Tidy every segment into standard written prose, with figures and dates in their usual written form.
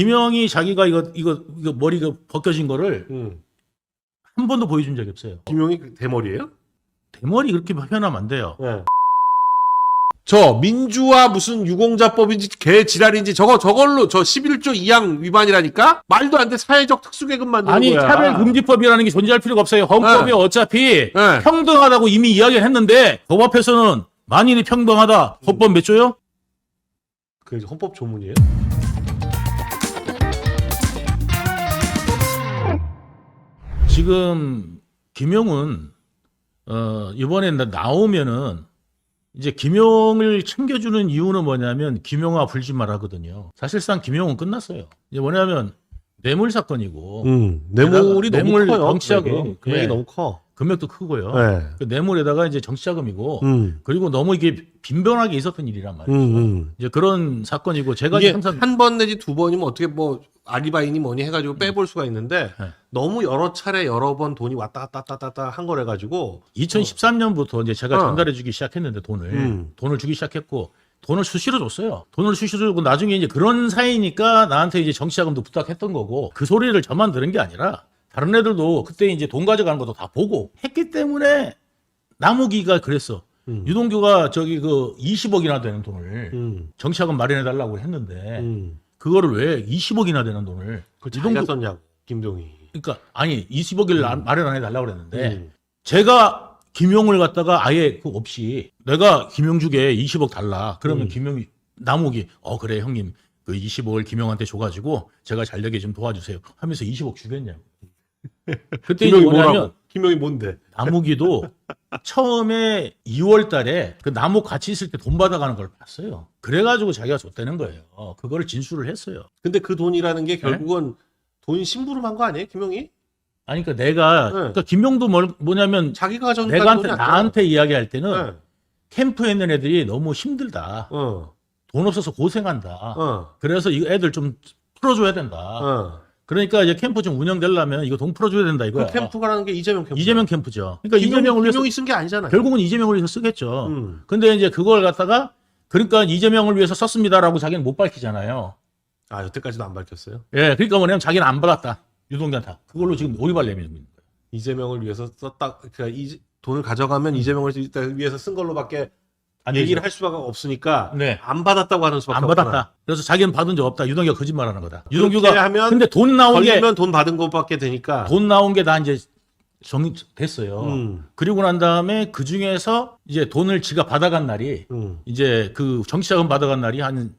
김영이 자기가 이거 머리가 벗겨진 거를 한 번도 보여준 적이 없어요. 김용이 대머리예요? 대머리 그렇게 표현하면 안 돼요. 네. 저 민주화 무슨 유공자법인지 개 지랄인지 저걸로 저 11조 2항 위반이라니까? 말도 안 돼. 사회적 특수계급 만드는 아니 거야. 차별금지법이라는 게 존재할 필요가 없어요. 헌법이 네. 어차피 네. 평등하다고 이미 이야기를 했는데 법 앞에서는 만인이 평등하다. 헌법 몇 조요? 그 헌법 조문이에요? 지금 김용은 이번에 나오면은 이제 김용을 챙겨주는 이유는 뭐냐면 김용아 불지말 하거든요. 사실상 김용은 끝났어요. 이제 뭐냐면 뇌물 사건이고 뇌물이 뇌물 너무 커요. 정치자금 금액이 예. 너무 커. 금액도 크고요. 네. 그 뇌물에다가 이제 정치자금이고 그리고 너무 이게 빈번하게 있었던 일이란 말이죠. 이제 그런 사건이고 제가 이게 항상 한 번 내지 두 번이면 어떻게 뭐 아리바이니 뭐니 해가지고 빼볼 수가 있는데 네. 너무 여러 차례 여러 번 돈이 왔다 갔다 한 거래가지고 2013년부터 이제 제가 어. 전달해주기 시작했는데 돈을 주기 시작했고 돈을 수시로 줬어요. 돈을 수시로 주고 나중에 이제 그런 사이니까 나한테 이제 정치자금도 부탁했던 거고 그 소리를 저만 들은 게 아니라 다른 애들도 그때 이제 돈 가져가는 것도 다 보고 했기 때문에 나무기가 그랬어. 유동규가 저기 그 20억이나 되는 돈을 정치자금 마련해 달라고 했는데 그거를 왜 20억이나 되는 돈을 그 자기가 썼냐고 김동희. 그러니까 아니 20억을 마련해 달라고 그랬는데 제가 김용을 갖다가 아예 그 없이 내가 김용주게 20억 달라. 그러면 김용이 나무기 그래 형님 그 20억을 김용한테 줘가지고 제가 잘 되게 좀 도와주세요 하면서 20억 주겠냐고. 그때 이제 뭐냐면 김용이 뭔데? 나무기도 처음에 2월 달에 그 나무 같이 있을 때 돈 받아가는 걸 봤어요. 그래가지고 자기가 줬다는 거예요. 그거를 진술을 했어요. 근데 그 돈이라는 게 결국은 돈 심부름한 거 아니에요, 김용이? 아니 그러니까 내가 그러니까 김용도 뭐냐면 자기가 가져온 나한테 이야기할 때는 네. 캠프에 있는 애들이 너무 힘들다. 돈 없어서 고생한다. 그래서 이 애들 좀 풀어줘야 된다. 그러니까 이제 캠프 좀 운영되려면 이거 돈 풀어줘야 된다 이거야. 그 캠프가라는 게 이재명 캠프. 이재명 캠프죠. 그러니까 이재명을 위해서 김용이 쓴 게 아니잖아요. 결국은 이재명을 위해서 쓰겠죠. 근데 이제 그걸 갖다가 그러니까 이재명을 위해서 썼습니다라고 자기는 못 밝히잖아요. 아 여태까지도 안 밝혔어요? 예, 그러니까 뭐냐면 자기는 안 받았다. 유동규한테. 그걸로 지금 오리발 내밀고 있는 거예요. 이재명을 위해서 썼다. 그러니까 돈을 가져가면 이재명을 위해서 쓴 걸로밖에 얘기를 할 수가 없으니까 네. 안 받았다고 하는 수밖에 안 없구나. 받았다. 그래서 자기는 받은 적 없다. 유동규가 거짓말하는 거다. 그렇게 유동규가 하면 근데 돈 나온 걸리면 돈 받은 것밖에 되니까. 돈 나온 게 다 이제 정리됐어요. 그리고 난 다음에 그 중에서 이제 돈을 지가 받아간 날이 이제 그 정치자금 받아간 날이 한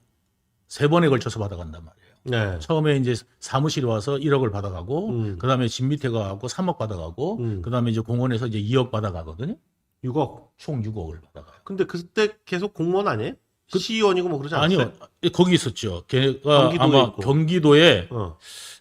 3번에 걸쳐서 받아간단 말이에요. 네. 처음에 이제 사무실에 와서 1억을 받아가고, 그 다음에 집 밑에 가고 3억 받아가고, 그 다음에 이제 공원에서 이제 2억 받아가거든요. 6억. 총 6억을 받아가요. 근데 그때 계속 공무원 아니에요? 시의원이고 뭐 그러지 않았어요? 아니요, 거기 있었죠. 걔가 경기도에 아마 있고. 경기도에 어.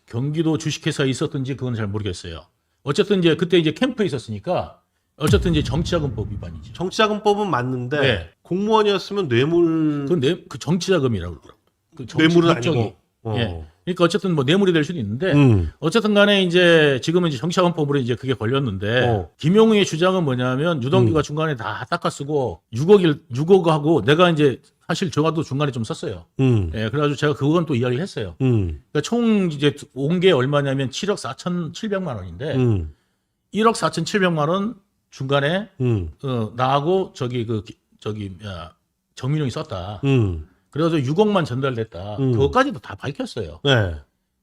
경기도 주식회사에 있었던지 그건 잘 모르겠어요. 어쨌든 이제 그때 이제 캠프에 있었으니까 어쨌든 이제 정치자금법 위반이죠. 정치자금법은 맞는데 네. 공무원이었으면 뇌물. 그 정치자금이라고 그러더라고요. 그 뇌물은 목적이. 아니고. 예. 그러니까 어쨌든 뭐 뇌물이 될 수도 있는데 어쨌든 간에 이제 지금은 이제 정치자금법으로 이제 그게 걸렸는데 김용우의 주장은 뭐냐면 유동규가 중간에 다 닦아쓰고 6억하고 내가 이제 사실 저가도 중간에 좀 썼어요. 예, 그래가지고 제가 그건 또 이야기를 했어요. 그러니까 총 이제 온 게 얼마냐면 7억 4,700만 원인데 1억 4,700만 원 중간에 나하고 정민용이 썼다. 그래서 6억만 전달됐다. 그것까지도 다 밝혔어요. 네.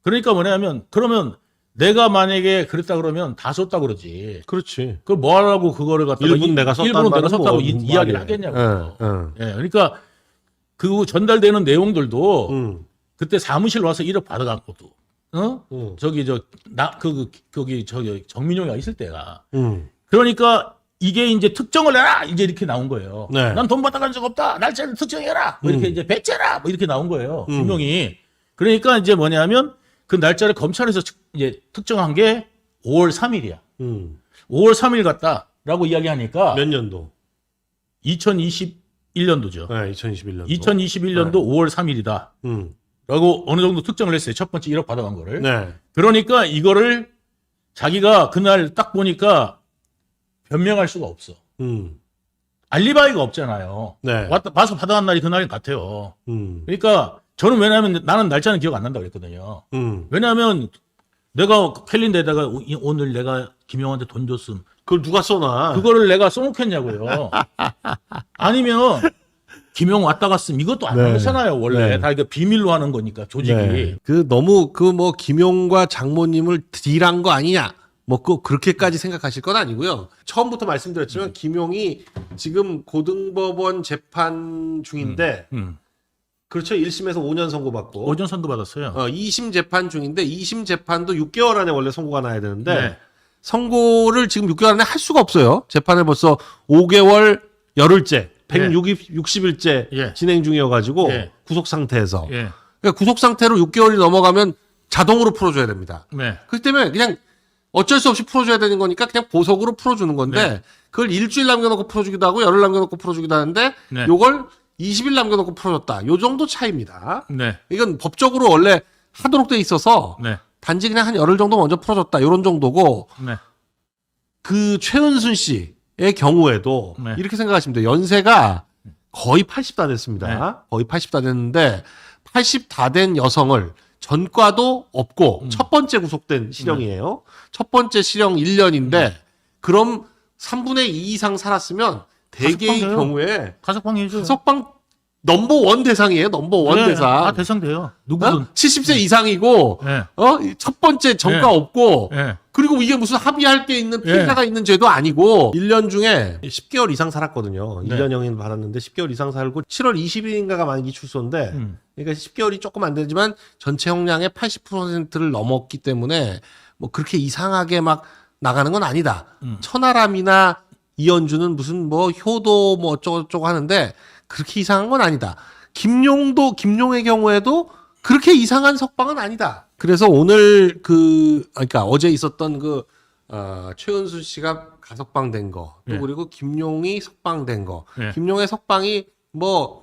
그러니까 뭐냐면 그러면 내가 만약에 그랬다 그러면 다 썼다 그러지. 그렇지. 그걸 뭐 하라고 그거를 갖다가 일부는 내가 썼다는 일부는 내가 썼다고 뭐 이야기를 말이에요. 하겠냐고. 예, 그러니까 그 전달되는 내용들도 그때 사무실 와서 1억 받아간 것도 거기 정민용이가 있을 때가 그러니까 이게 이제 특정을 해라 이제 이렇게 나온 거예요. 네. 난 돈 받아간 적 없다. 날짜를 특정해라. 뭐 이렇게 이제 배째라. 뭐 이렇게 나온 거예요. 분명히. 그러니까 이제 뭐냐면 그 날짜를 검찰에서 이제 특정한 게 5월 3일이야. 5월 3일 같다라고 이야기하니까 몇 년도? 2021년도죠. 네, 2021년도. 2021년도 5월 3일이다. 라고 어느 정도 특정을 했어요. 첫 번째 1억 받아간 거를. 네. 그러니까 이거를 자기가 그날 딱 보니까 변명할 수가 없어. 알리바이가 없잖아요. 네. 와서 받아간 날이 그날 같아요. 그러니까 저는 왜냐하면 나는 날짜는 기억 안 난다고 그랬거든요. 왜냐하면 내가 캘린더에다가 오늘 내가 김영한테 돈 줬음. 그걸 누가 써놔? 그거를 내가 써놓겠냐고요. 아니면 김영 왔다 갔음. 이것도 안 네. 하잖아요. 원래 네. 다 이거 비밀로 하는 거니까 조직이. 네. 그 너무 그 뭐 김용과 장모님을 딜한 거 아니냐? 뭐 그렇게까지 생각하실 건 아니고요. 처음부터 말씀드렸지만 김용이 지금 고등법원 재판 중인데 그렇죠. 1심에서 5년 선고받고 오전 선고 받았어요. 2심 재판 중인데 2심 재판도 6개월 안에 원래 선고가 나야 되는데 네. 선고를 지금 6개월 안에 할 수가 없어요. 재판을 벌써 5개월 열흘째 160일째 예. 진행 중이어가지고 예. 구속 상태에서 예. 그러니까 구속 상태로 6개월이 넘어가면 자동으로 풀어줘야 됩니다. 네. 그렇기 때문에 그냥 어쩔 수 없이 풀어줘야 되는 거니까 그냥 보석으로 풀어주는 건데 네. 그걸 일주일 남겨놓고 풀어주기도 하고 열흘 남겨놓고 풀어주기도 하는데 네. 요걸 20일 남겨놓고 풀어줬다. 요 정도 차이입니다. 네. 이건 법적으로 원래 하도록 돼 있어서 네. 단지 그냥 한 열흘 정도 먼저 풀어줬다. 요런 정도고 네. 그 최은순 씨의 경우에도 네. 이렇게 생각하시면 돼요. 연세가 거의 80 다 됐습니다. 네. 거의 80 다 됐는데 80 다 된 여성을 전과도 없고 첫 번째 구속된 실형이에요. 첫 번째 실형 1년인데 그럼 3분의 2 이상 살았으면 대개의 가석방돼요. 경우에 가석방이 해줘요. 가석방 넘버원 대상이에요. 넘버원 네, 대상. 다 대상 돼요. 누구든. 70세 이상이고 네. 첫 번째 전과 네. 없고 네. 그리고 이게 무슨 합의할 게 있는 피해자가 있는 죄도 아니고 1년 중에 10개월 이상 살았거든요. 네. 1년형인 받았는데 10개월 이상 살고 7월 20일인가가 만기 출소인데 그러니까 10개월이 조금 안 되지만 전체 형량의 80%를 넘었기 때문에 뭐 그렇게 이상하게 막 나가는 건 아니다. 천하람이나 이현주는 무슨 뭐 효도 뭐 어쩌고저쩌고 하는데 그렇게 이상한 건 아니다. 김용의 경우에도 그렇게 이상한 석방은 아니다. 그래서 오늘 그러니까 어제 있었던 최은수 씨가 가석방된 거, 또 예. 그리고 김용이 석방된 거, 예. 김용의 석방이 뭐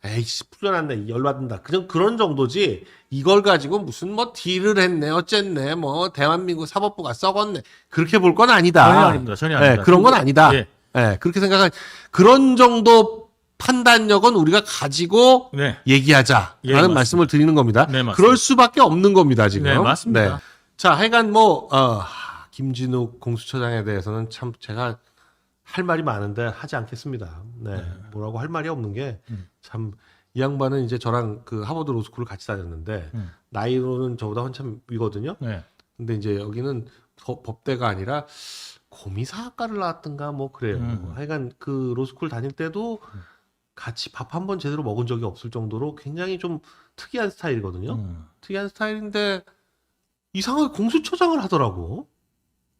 에이씨 풀려났네 열받는다 그런 정도지 이걸 가지고 무슨 뭐 딜을 했네 어쨌네 뭐 대한민국 사법부가 썩었네 그렇게 볼 건 아니다. 전혀 아닙니다. 전혀 아닙니다. 네, 그런 건 아니다. 예. 네, 그렇게 생각한 그런 정도 판단력은 우리가 가지고 네. 얘기하자라는 예, 맞습니다. 말씀을 드리는 겁니다. 네, 맞습니다. 그럴 수밖에 없는 겁니다 지금. 네, 맞습니다. 자, 하여간 김진욱 공수처장에 대해서는 참 제가 할 말이 많은데 하지 않겠습니다. 네, 뭐라고 할 말이 없는 게 참 이 양반은 이제 저랑 그 하버드 로스쿨을 같이 다녔는데 나이로는 저보다 한참 위거든요. 네. 근데 이제 여기는 법대가 아니라 고미사학과를 나왔던가 뭐 그래요. 하여간 그 로스쿨 다닐 때도 같이 밥 한 번 제대로 먹은 적이 없을 정도로 굉장히 좀 특이한 스타일이거든요. 특이한 스타일인데 이상하게 공수처장을 하더라고.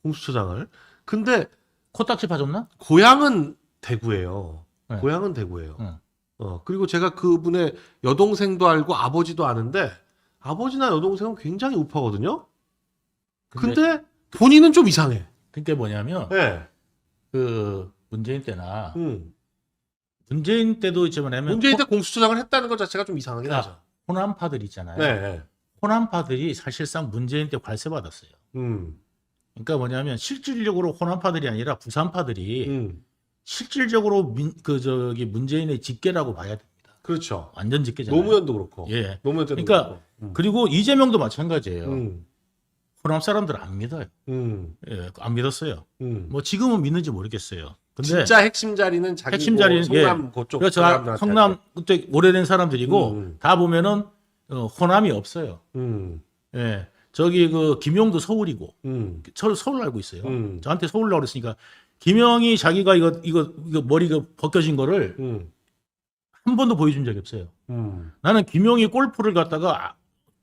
공수처장을. 근데 코딱지 파줬나? 고향은 대구예요. 네. 고향은 대구예요. 그리고 제가 그분의 여동생도 알고 아버지도 아는데 아버지나 여동생은 굉장히 우파거든요. 근데 본인은 좀 이상해. 그게 뭐냐면 네. 그 문재인 때나 문재인 때도 있지만 문재인 때 공수처장을 했다는 것 자체가 좀 이상하긴 그러니까 하죠. 호남파들 있잖아요. 네. 호남파들이 사실상 문재인 때 관세 받았어요. 그러니까 뭐냐면 실질적으로 호남파들이 아니라 부산파들이 실질적으로 문재인의 직계라고 봐야 됩니다. 그렇죠. 완전 직계잖아요. 노무현도 그렇고. 예. 노무현 때도 그러니까 그렇고. 그리고 이재명도 마찬가지예요. 음. 호남 사람들 안 믿어요. 예, 안 믿었어요. 뭐 지금은 믿는지 모르겠어요. 근데 진짜 핵심 자리는 자기 핵심 자리는 성남 그쪽 그렇죠. 사람들한테 성남 그때 오래된 사람들이고 음. 다 보면은 호남이 없어요. 음. 예. 저기 그 김용도 서울이고 저 서울 알고 있어요. 저한테 서울라고 그랬으니까 김용이 자기가 이거 머리 벗겨진 거를 한 번도 보여준 적이 없어요. 나는 김용이 골프를 갖다가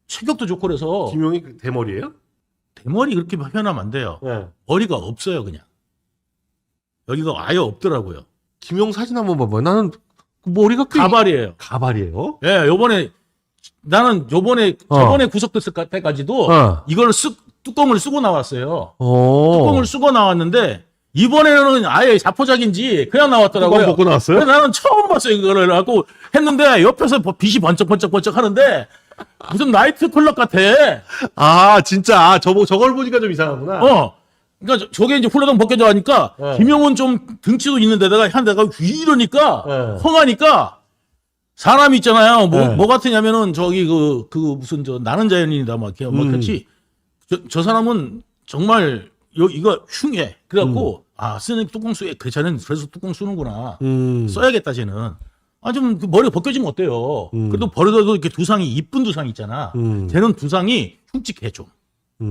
체격도 좋고 그래서 김용이 대머리예요? 대머리 그렇게 표현하면 안 돼요. 네. 머리가 없어요, 그냥. 여기가 아예 없더라고요. 김용 사진 한번 봐봐요. 나는 그 머리가 꽤 가발이에요. 가발이에요? 예, 저번에 저번에 구속됐을 때까지도 이걸 뚜껑을 쓰고 나왔어요. 뚜껑을 쓰고 나왔는데 이번에는 아예 자포자기인지 그냥 나왔더라고요. 뚜껑 벗고 나왔어요? 그래서 나는 처음 봤어요, 이거를 하고 했는데 옆에서 빛이 번쩍번쩍 하는데 무슨 나이트 클럽 같아. 아, 진짜. 저걸 보니까 좀 이상하구나. 그러니까 저게 이제 훌러덩 벗겨져 가니까 김용은 좀 등치도 있는 데다가 한 데가 이러니까 헝하니까 사람이 있잖아요. 네. 뭐 같으냐면은 저기 그 무슨 저 나는 자연인이다 막 그렇지. 저 사람은 정말 이거 흉해. 그래갖고 쓰는 뚜껑 쏘 쟤는 그래서 뚜껑 쏘는구나. 써야겠다 쟤는. 좀 그 머리가 벗겨지면 어때요? 그래도 버려도 이렇게 두상이 이쁜 두상 있잖아. 쟤는 두상이 흉측해 좀.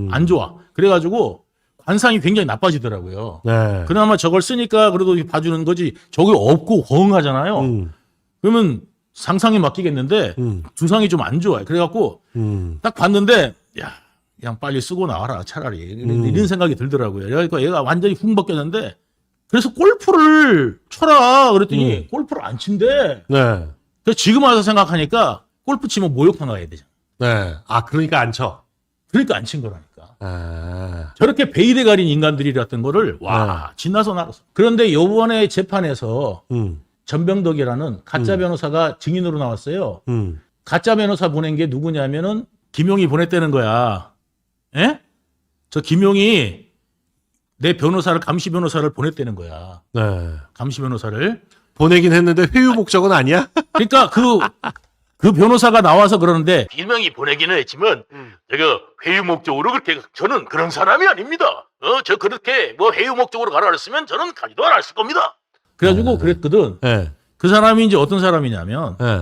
안 좋아. 그래가지고 관상이 굉장히 나빠지더라고요. 네. 그나마 저걸 쓰니까 그래도 봐주는 거지. 저게 없고 허응하잖아요. 그러면 상상에 맡기겠는데 두상이 좀 안 좋아요. 그래갖고 딱 봤는데 야 그냥 빨리 쓰고 나와라 차라리 이런 생각이 들더라고요. 그러니까 얘가 완전히 훅 벗겼는데 그래서 골프를 쳐라 그랬더니 골프를 안 친대. 네. 그래서 지금 와서 생각하니까 골프 치면 모욕탕 가야 되잖아. 네. 그러니까 안 쳐. 그러니까 안 친 거라니까. 저렇게 베일에 가린 인간들이랬던 거를 지나서 나갔어. 그런데 요번에 재판에서 전병덕이라는 가짜 변호사가 증인으로 나왔어요. 가짜 변호사 보낸 게 누구냐면은 김용이 보냈다는 거야. 예? 저 김용이 내 변호사를 감시 변호사를 보냈다는 거야. 네. 감시 변호사를 보내긴 했는데 회유 목적은 아니야? 그러니까 그 변호사가 나와서 그러는데 일명이 보내기는 했지만 제가 회유 목적으로 그렇게 저는 그런 사람이 아닙니다. 저 그렇게 뭐 회유 목적으로 가라 그랬으면 저는 가지도 않았을 겁니다. 그래가지고 그랬거든. 네. 그 사람이 이제 어떤 사람이냐면 네.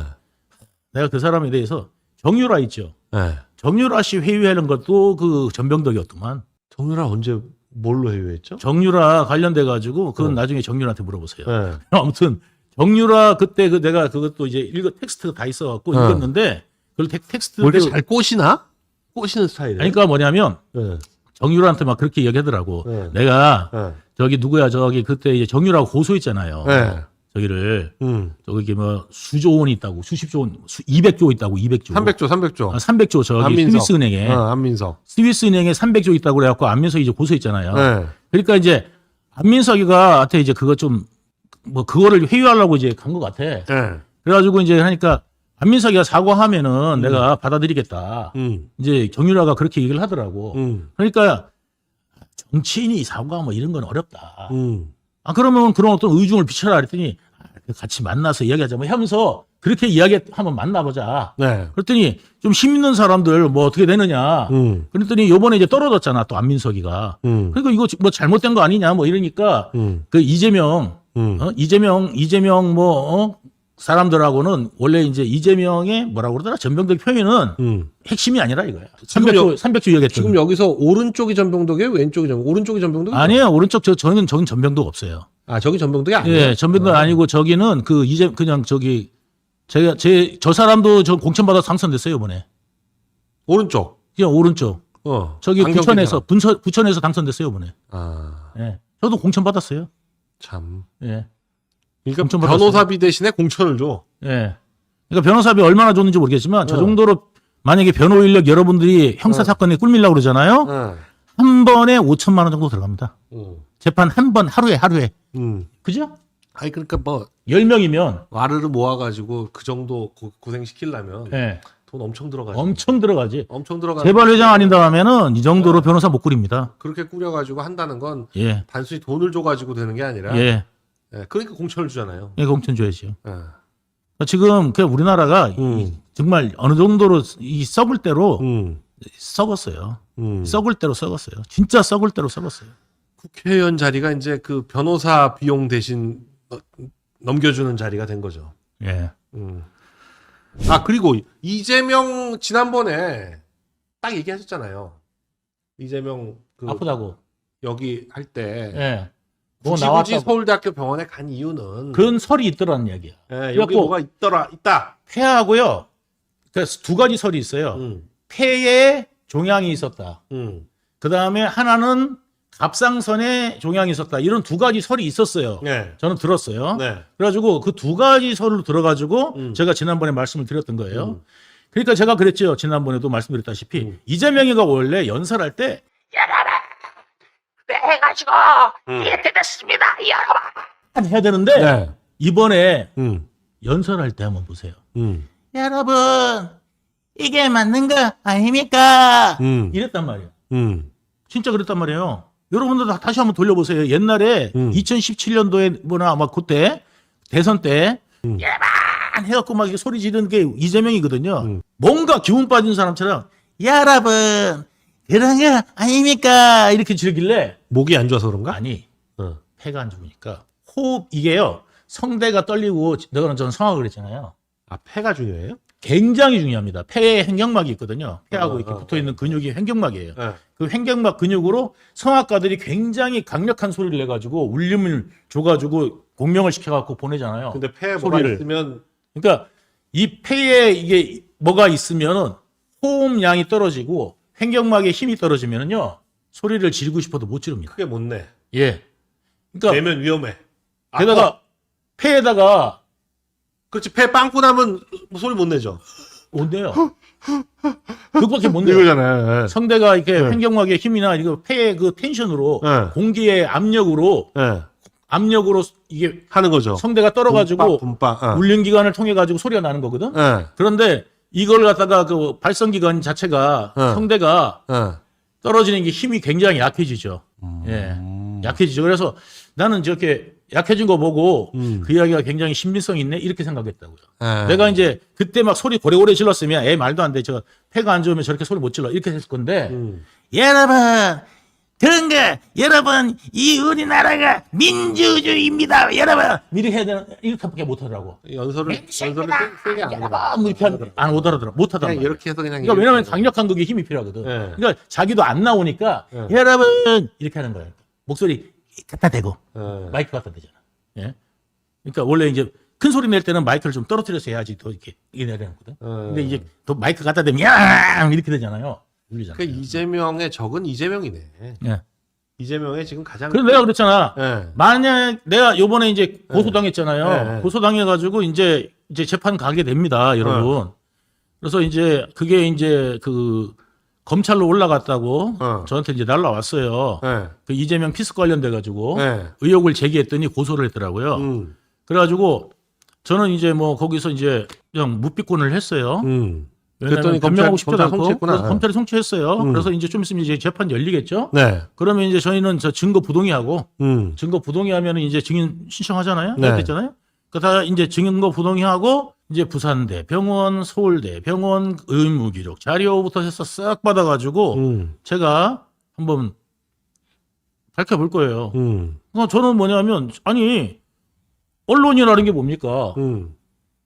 내가 그 사람에 대해서 정유라 있죠. 네. 정유라 씨 회유하는 것도 그 전병덕이었더만. 정유라 언제 뭘로 회유했죠? 정유라 관련돼 가지고 그건 나중에 정유라한테 물어보세요. 네. 아무튼 정유라 그때 내가 그것도 이제 텍스트가 다 있어갖고 읽었는데 그걸 텍스트 뭐 이렇게 잘 꼬시나? 꼬시는 스타일이에요. 그러니까 뭐냐면 네. 정유라한테 막 그렇게 얘기하더라고. 네. 내가 네. 저기 누구야 저기 그때 이제 정유라고 고소했잖아요. 네. 저기를 저기 뭐 수조 원이 있다고 수십조 원 200조 있다고 200조 300조. 300조 저기 안민석. 스위스은행에 안민석. 스위스은행에 300조 있다고 그래갖고 안민석이 이제 고소했잖아요. 네. 그러니까 이제 안민석이가한테 이제 그거 좀 뭐 그거를 회유하려고 이제 간 것 같아. 네. 그래가지고 이제 하니까 안민석이가 사과하면은 내가 받아들이겠다. 이제 정유라가 그렇게 얘기를 하더라고. 그러니까 정치인이 사과 뭐 이런 건 어렵다. 그러면 그런 어떤 의중을 비춰라 그랬더니 같이 만나서 이야기하자 뭐 하면서 그렇게 이야기하면 만나보자. 네. 그랬더니 좀 힘 있는 사람들 뭐 어떻게 되느냐. 그랬더니 요번에 이제 떨어졌잖아 또 안민석이가. 그러니까 이거 뭐 잘못된 거 아니냐 뭐 이러니까 그 이재명 뭐 사람들하고는 원래 이제 이재명의 뭐라고 그러더라 전병덕 표현은 핵심이 아니라 이거야. 300조 이야기했죠. 지금 여기서 오른쪽이 전병덕이에요? 왼쪽이 전병덕? 오른쪽이 전병덕이에요? 아니에요. 오른쪽 저는 전병덕 없어요. 저기 전병덕이 아니에요? 예, 전병덕 아니고 저기는 그냥 저기 저 사람도 저 공천받아 당선됐어요 이번에. 오른쪽. 그냥 오른쪽. 저기 부천에서 당선됐어요 이번에. 예, 저도 공천 받았어요. 참. 예. 그러니까 공천 변호사비 대신에 공천을 줘. 예. 그러니까 변호사비 얼마나 줬는지 모르겠지만 저 정도로 만약에 변호 인력 여러분들이 형사 사건에 꿀밀려고 그러잖아요. 한 번에 5천만 원 정도 들어갑니다. 재판 한 번 하루에. 그죠? 그러니까 뭐 10명이면 와르르 모아가지고 그 정도 고생시키려면 예. 돈 엄청 들어가지. 엄청 들어가지. 엄청 들어가. 재벌 회장 아닌다 하면은 이 정도로 변호사 못 꾸립니다. 그렇게 꾸려가지고 한다는 건 예. 단순히 돈을 줘가지고 되는 게 아니라. 예. 그러니까 공천을 주잖아요. 예, 공천 줘야죠. 예. 지금 그 우리나라가 정말 어느 정도로 이 썩을 대로 썩었어요. 썩을 대로 썩었어요. 진짜 썩을 대로 썩었어요. 국회의원 자리가 이제 그 변호사 비용 대신 넘겨주는 자리가 된 거죠. 예. 그리고 이재명 지난번에 딱 얘기하셨잖아요. 이재명 아프다고. 여기 할 때 예. 굳이 서울대학교 병원에 간 이유는 그런 설이 있더라는 얘기야. 여기 뭐가 있다. 폐하고요. 그러니까 두 가지 설이 있어요. 폐에 종양이 있었다. 그 다음에 하나는 갑상선에 종양이 있었다. 이런 두 가지 설이 있었어요. 네. 저는 들었어요. 네. 그래가지고 그 두 가지 설로 들어가지고 제가 지난번에 말씀을 드렸던 거예요. 그러니까 제가 그랬죠. 지난번에도 말씀드렸다시피 이재명이가 원래 연설할 때 해가지고 이렇게 됐습니다. 여러분 해야 되는데 네. 이번에 연설할 때 한번 보세요. 여러분 이게 맞는 거 아닙니까? 이랬단 말이에요. 진짜 그랬단 말이에요. 여러분들 다시 한번 돌려보세요. 옛날에 2017년도에 뭐나 아마 그때 대선 때 여러분 해갖고 막 이렇게 소리 지르는 게 이재명이거든요. 뭔가 기운 빠진 사람처럼 여러분 그런 거 아닙니까 이렇게 지르길래 목이 안 좋아서 그런가? 아니 어. 폐가 안 좋으니까 호흡 이게요 성대가 떨리고 너는 저는 성악을 했잖아요. 아, 폐가 중요해요? 굉장히 중요합니다. 폐에 횡격막이 있거든요. 폐하고 이렇게 어. 붙어 있는 근육이 횡격막이에요. 네. 그 횡격막 근육으로 성악가들이 굉장히 강력한 소리를 내가지고 울림을 줘가지고 공명을 시켜갖고 보내잖아요. 근데 폐에 뭐가 소리를. 있으면 그러니까 이 폐에 이게 뭐가 있으면은 호흡량이 떨어지고 횡격막에 힘이 떨어지면은요 소리를 지르고 싶어도 못 지릅니다. 크게 못 내. 예. 그러니까 내면 위험해. 게다가 폐에다가 그렇지, 폐 빵꾸 나면 소리 못 내죠. 못 내요. 그것밖에 못 내요. 이거잖아요. 성대가 이렇게 네. 횡격막의 힘이나 이거 폐의 그 텐션으로 네. 공기의 압력으로 네. 이게 하는 거죠. 성대가 떨어가지고 분빵. 울림 기관을 통해 가지고 소리가 나는 거거든. 네. 그런데 이걸 갖다가 그 발성 기관 자체가 성대가 떨어지는 게 힘이 굉장히 약해지죠. 예, 약해지죠. 그래서 나는 저렇게 약해진 거 보고 그 이야기가 굉장히 신빙성 있네 이렇게 생각했다고요. 내가 이제 그때 막 소리 고래고래 질렀으면 말도 안 돼. 저 폐가 안 좋으면 저렇게 소리 못 질러 이렇게 했을 건데 여러분 그런 거 여러분 이 우리나라가 민주주의입니다. 여러분 이렇게 해야 되는 이렇게밖에 못 하더라고. 연설을 세게 안 하더라. 뭐 이렇게 못 하더라. 못 하더라. 그냥 이렇게 해서 그냥. 그러니까 왜냐면 강력한 그게 힘이 필요하거든. 네. 그러니까 자기도 안 나오니까 여러분 이렇게 하는 거예요. 목소리 갖다 대고 마이크 갖다 대잖아. 예. 그러니까 원래 이제 큰 소리 낼 때는 마이크를 좀 떨어뜨려서 해야지 더 이렇게 내야 되거든. 근데 이제 더 마이크 갖다 대면 야 이렇게 되잖아요. 울리잖아요. 그 이재명의 적은 이재명이네. 예. 이재명의 지금 가장. 그래서 내가 그랬잖아. 예. 만약 내가 요번에 이제 고소당했잖아요. 네. 고소당해가지고 이제 재판 가게 됩니다, 여러분. 그래서 이제 그게 이제 그 검찰로 올라갔다고 저한테 이제 날라왔어요. 예. 그 이재명 피스 관련돼가지고 예. 의혹을 제기했더니 고소를 했더라고요. 그래가지고 저는 이제 뭐 거기서 이제 그냥 묵비권을 했어요. 그랬더니 왜냐면 변명하고 싶지도 검찰 않고 송치했구나. 그래서 검찰이 송치했어요. 그래서 이제 좀 있으면 이제 재판 열리겠죠. 네. 그러면 이제 저희는 저 증거 부동의하고 음. 증거 부동의하면 이제 증인 신청하잖아요. 네. 그랬잖아요. 그다 이제 증거 부동의하고 이제 부산대 병원, 서울대 병원 의무 기록 자료부터 해서 싹 받아가지고 제가 한번 밝혀볼 거예요. 그러니까 저는 뭐냐면 아니 언론이라는 게 뭡니까?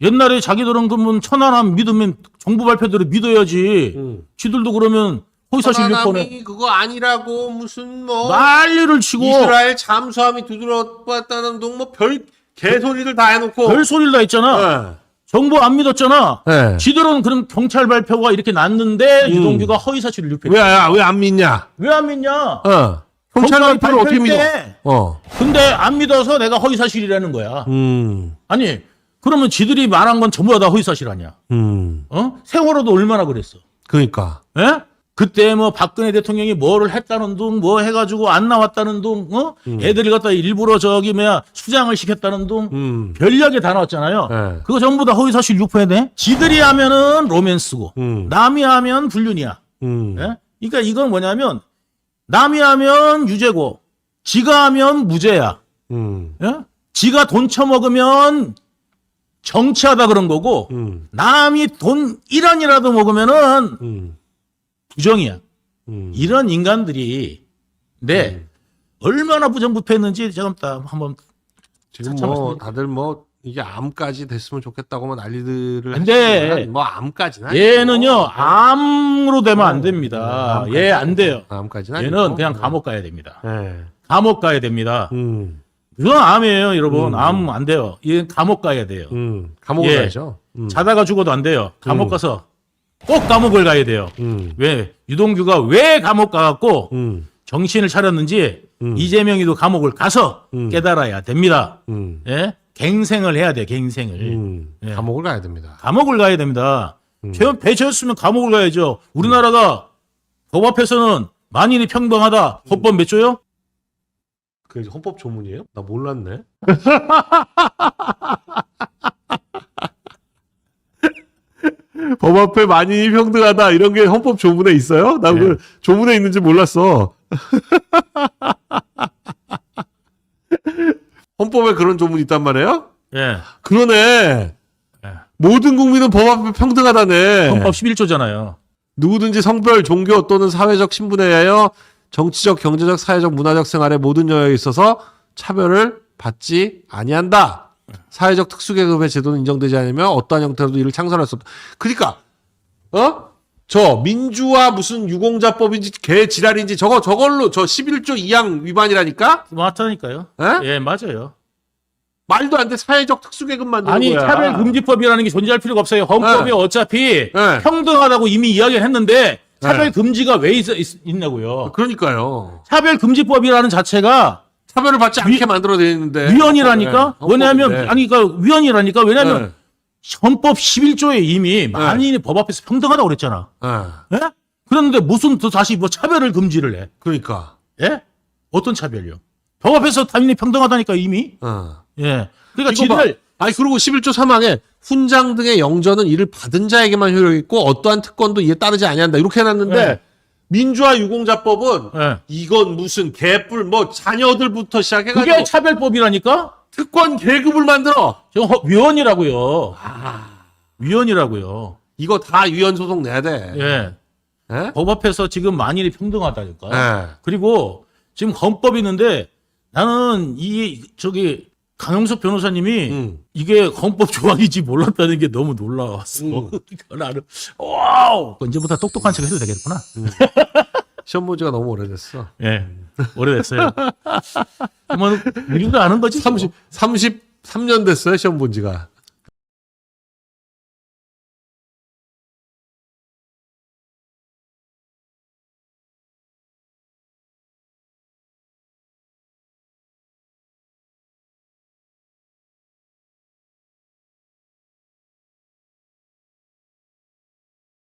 옛날에 자기들은 그러면 천안함 믿으면 정부 발표대로 믿어야지. 지들도 그러면 허위사실 유포네. 천안함이 그거 아니라고 무슨 뭐 난리를 치고 이스라엘 잠수함이 두드러봤다는 둥 뭐 별 개소리들 다 해놓고 별 소리를 다 했잖아. 정부 안 믿었잖아. 네. 지들은 그런 경찰 발표가 이렇게 났는데 유동규가 허위사실을 유포했다. 왜 안 믿냐? 왜 안 믿냐? 경찰 경찰이 발표를 어떻게 믿어? 발표했대. 근데 안 믿어서 내가 허위사실이라는 거야. 아니 그러면 지들이 말한 건 전부 다 허위사실 아니야? 세월호도 얼마나 그랬어? 그러니까. 예? 그때 뭐 박근혜 대통령이 뭐를 했다는 둥, 뭐 해가지고 안 나왔다는 둥, 애들이 갖다 일부러 저기 뭐야 수장을 시켰다는 둥, 별이야기 다 나왔잖아요. 네. 그거 전부 다 허위사실 유포해야 돼. 지들이 하면은 로맨스고, 남이 하면 불륜이야. 예? 그러니까 이건 뭐냐면 남이 하면 유죄고, 지가 하면 무죄야. 예? 지가 돈 처먹으면 정치하다 그런 거고, 남이 돈 1원이라도 먹으면은 부정이야. 이런 인간들이 얼마나 부정부패했는지 제가 한번 지금 차차 뭐 말씀드릴게요. 다들 뭐 이게 암까지 됐으면 좋겠다고 뭐 난리들을 안 돼. 하시지만 뭐 암까지는 아니고. 얘는요 암으로 되면 안 됩니다. 얘 안 돼요. 암까지는 얘는 아니고. 그냥 감옥 가야 됩니다. 네. 감옥 가야 됩니다. 그건 암이에요, 여러분. 암 안 돼요. 얘 감옥 가야 돼요. 감옥을 예. 가야죠. 자다가 죽어도 안 돼요. 감옥 가서 꼭 감옥을 가야 돼요. 왜? 유동규가 왜 감옥 가갖고 정신을 차렸는지 이재명이도 감옥을 가서 깨달아야 됩니다. 예? 갱생을 해야 돼, 갱생을. 예. 감옥을 가야 됩니다. 감옥을 가야 됩니다. 배제였으면 감옥을 가야죠. 우리나라가 법 앞에서는 만인이 평등하다. 헌법 몇 조요? 그게 헌법 조문이에요? 나 몰랐네. 법 앞에 만인이 평등하다 이런 게 헌법 조문에 있어요? 나 그 조문에 있는지 몰랐어. 헌법에 그런 조문이 있단 말이에요? 예. 그러네. 예. 모든 국민은 법 앞에 평등하다네. 헌법 11조잖아요. 누구든지 성별, 종교 또는 사회적 신분에 의하여 정치적, 경제적, 사회적, 문화적 생활의 모든 영역에 있어서 차별을 받지 아니한다. 사회적 특수계급의 제도는 인정되지 않으며 어떠한 형태로도 이를 창설할 수 없다. 그러니까 저 민주화 무슨 유공자법인지 개 지랄인지 저걸로 저 11조 2항 위반이라니까? 맞다니까요. 에? 예, 맞아요. 말도 안 돼. 사회적 특수계급 만드는 아니, 거야. 차별금지법이라는 게 존재할 필요가 없어요. 헌법이 네. 어차피 네. 평등하다고 이미 이야기를 했는데 차별금지가 왜 있냐고요. 그러니까요. 차별금지법이라는 자체가 차별을 받지 않게 만들어져 있는데. 네. 위헌이라니까? 왜냐하면, 헌법인데. 아니, 그러니까 위헌이라니까? 왜냐하면 네. 헌법 11조에 이미 만인이 법 앞에서 평등하다고 그랬잖아. 네. 예? 그런데 무슨 또 다시 뭐 차별을 금지를 해? 그러니까. 예? 어떤 차별이요? 법 앞에서 당연히 평등하다니까 이미. 예. 그러니까 이거 봐. 아니 그리고 11조 3항에 훈장 등의 영전은 이를 받은 자에게만 효력이 있고 어떠한 특권도 이에 따르지 아니한다. 이렇게 해놨는데 네. 민주화 유공자법은 예. 이건 무슨 개뿔 뭐 자녀들부터 시작해가지고 그게 차별법이라니까? 특권 계급을 만들어. 지금 위헌이라고요. 위헌이라고요. 이거 다 위헌 소송 내야 돼. 예. 예? 법 앞에서 지금 만인이 평등하다니까. 예. 그리고 지금 헌법이 있는데 나는 강영석 변호사님이 이게 헌법 조항인지 몰랐다는 게 너무 놀라웠어. 그러니까 나는 와우 언제부터 똑똑한 척 해도 되겠구나. 시험 본지가 너무 오래됐어. 예, 오래됐어요. 뭐 우리도 아는 거지. 33년 됐어요 시험 본지가.